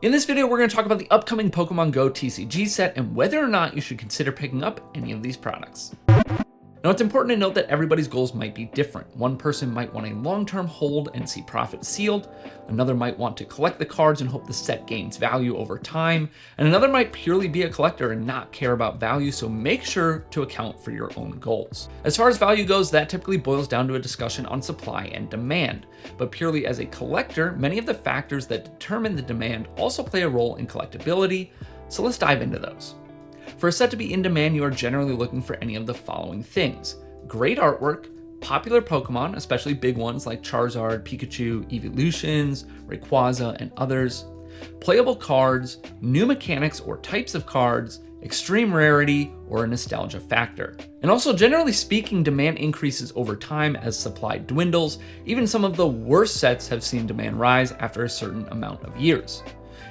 In this video, we're going to talk about the upcoming Pokemon Go TCG set and whether or not you should consider picking up any of these products. Now, it's important to note that everybody's goals might be different. One person might want a long-term hold and see profit sealed. Another might want to collect the cards and hope the set gains value over time. And another might purely be a collector and not care about value, so make sure to account for your own goals. As far as value goes, that typically boils down to a discussion on supply and demand. But purely as a collector, many of the factors that determine the demand also play a role in collectability, so let's dive into those. For a set to be in demand, you are generally looking for any of the following things: great artwork, popular Pokemon, especially big ones like Charizard, Pikachu, Evolutions, Rayquaza, and others, playable cards, new mechanics or types of cards, extreme rarity, or a nostalgia factor. And also, generally speaking, demand increases over time as supply dwindles. Even some of the worst sets have seen demand rise after a certain amount of years.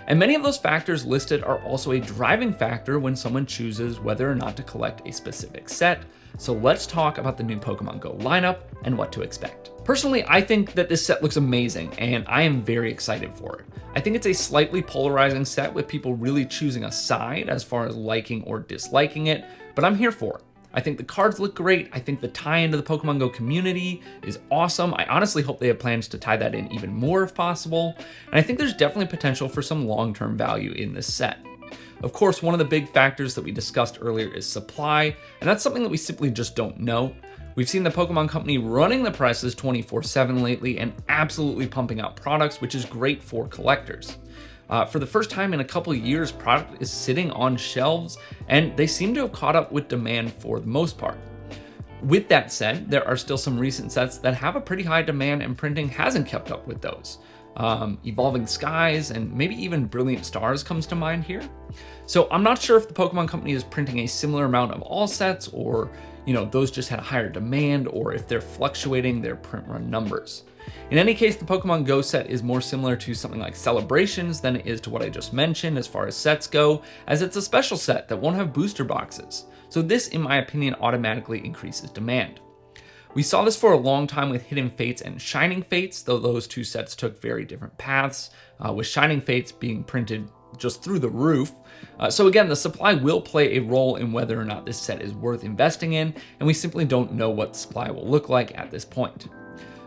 And many of those factors listed are also a driving factor when someone chooses whether or not to collect a specific set. So let's talk about the new Pokemon Go lineup and what to expect. Personally, I think that this set looks amazing and I am very excited for it. I think it's a slightly polarizing set with people really choosing a side as far as liking or disliking it, but I'm here for it. I think the cards look great. I think the tie into the Pokemon Go community is awesome. I honestly hope they have plans to tie that in even more if possible. And I think there's definitely potential for some long-term value in this set. Of course, one of the big factors that we discussed earlier is supply, and that's something that we simply just don't know. We've seen the Pokemon Company running the presses 24/7 lately and absolutely pumping out products, which is great for collectors. For the first time in a couple of years, product is sitting on shelves, and they seem to have caught up with demand for the most part. With that said, there are still some recent sets that have a pretty high demand, and printing hasn't kept up with those. Evolving Skies and maybe even Brilliant Stars comes to mind here. So I'm not sure if the Pokemon Company is printing a similar amount of all sets, or those just had a higher demand, or if they're fluctuating their print run numbers. In any case, the Pokemon Go set is more similar to something like Celebrations than it is to what I just mentioned as far as sets go, as it's a special set that won't have booster boxes. So this, in my opinion, automatically increases demand. We saw this for a long time with Hidden Fates and Shining Fates, though those two sets took very different paths, with Shining Fates being printed just through the roof. So again, the supply will play a role in whether or not this set is worth investing in, and we simply don't know what the supply will look like at this point.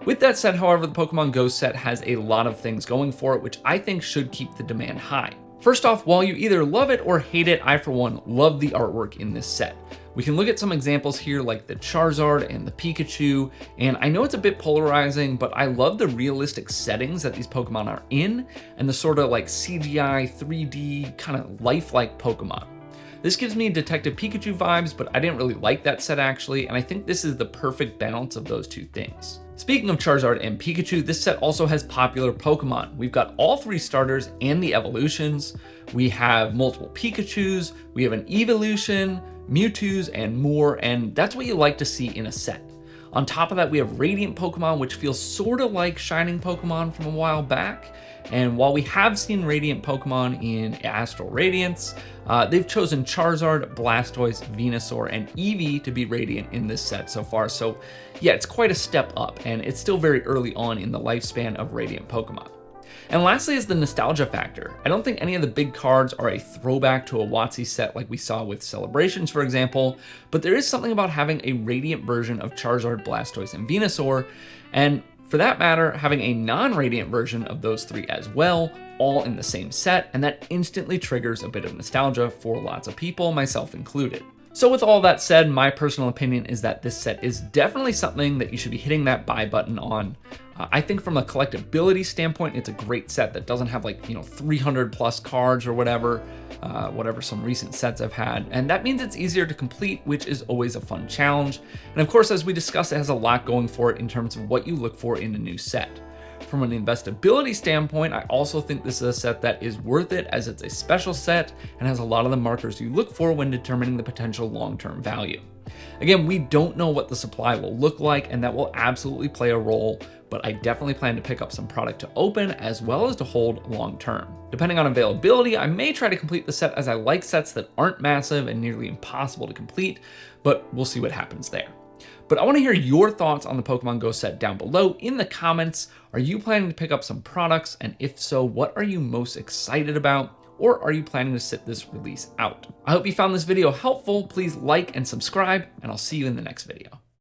With that said, however, the Pokemon Go set has a lot of things going for it, which I think should keep the demand high. First off, while you either love it or hate it, I for one love the artwork in this set. We can look at some examples here like the Charizard and the Pikachu, and I know it's a bit polarizing, but I love the realistic settings that these Pokemon are in and the sort of like CGI 3D kind of lifelike Pokemon. This gives me Detective Pikachu vibes, but I didn't really like that set actually, and I think this is the perfect balance of those two things. Speaking of Charizard and Pikachu, this set also has popular Pokemon. We've got all three starters and the evolutions. We have multiple Pikachus, we have an evolution, Mewtwo's, and more, and that's what you like to see in a set. On top of that, we have Radiant Pokemon, which feels sort of like Shining Pokemon from a while back. And while we have seen Radiant Pokemon in Astral Radiance, they've chosen Charizard, Blastoise, Venusaur, and Eevee to be Radiant in this set so far. So yeah, it's quite a step up, and it's still very early on in the lifespan of Radiant Pokemon. And lastly is the nostalgia factor. I don't think any of the big cards are a throwback to a WotC set like we saw with Celebrations, for example, but there is something about having a Radiant version of Charizard, Blastoise, and Venusaur, and for that matter, having a non-Radiant version of those three as well, all in the same set, and that instantly triggers a bit of nostalgia for lots of people, myself included. So with all that said, my personal opinion is that this set is definitely something that you should be hitting that buy button on. I think from a collectability standpoint, it's a great set that doesn't have 300 plus cards or whatever some recent sets I've had. And that means it's easier to complete, which is always a fun challenge. And of course, as we discussed, it has a lot going for it in terms of what you look for in a new set. From an investability standpoint, I also think this is a set that is worth it as it's a special set and has a lot of the markers you look for when determining the potential long-term value. Again, we don't know what the supply will look like, and that will absolutely play a role, but I definitely plan to pick up some product to open as well as to hold long-term. Depending on availability, I may try to complete the set as I like sets that aren't massive and nearly impossible to complete, but we'll see what happens there. But I want to hear your thoughts on the Pokemon Go set down below in the comments. Are you planning to pick up some products? And if so, what are you most excited about? Or are you planning to sit this release out? I hope you found this video helpful. Please like and subscribe, and I'll see you in the next video.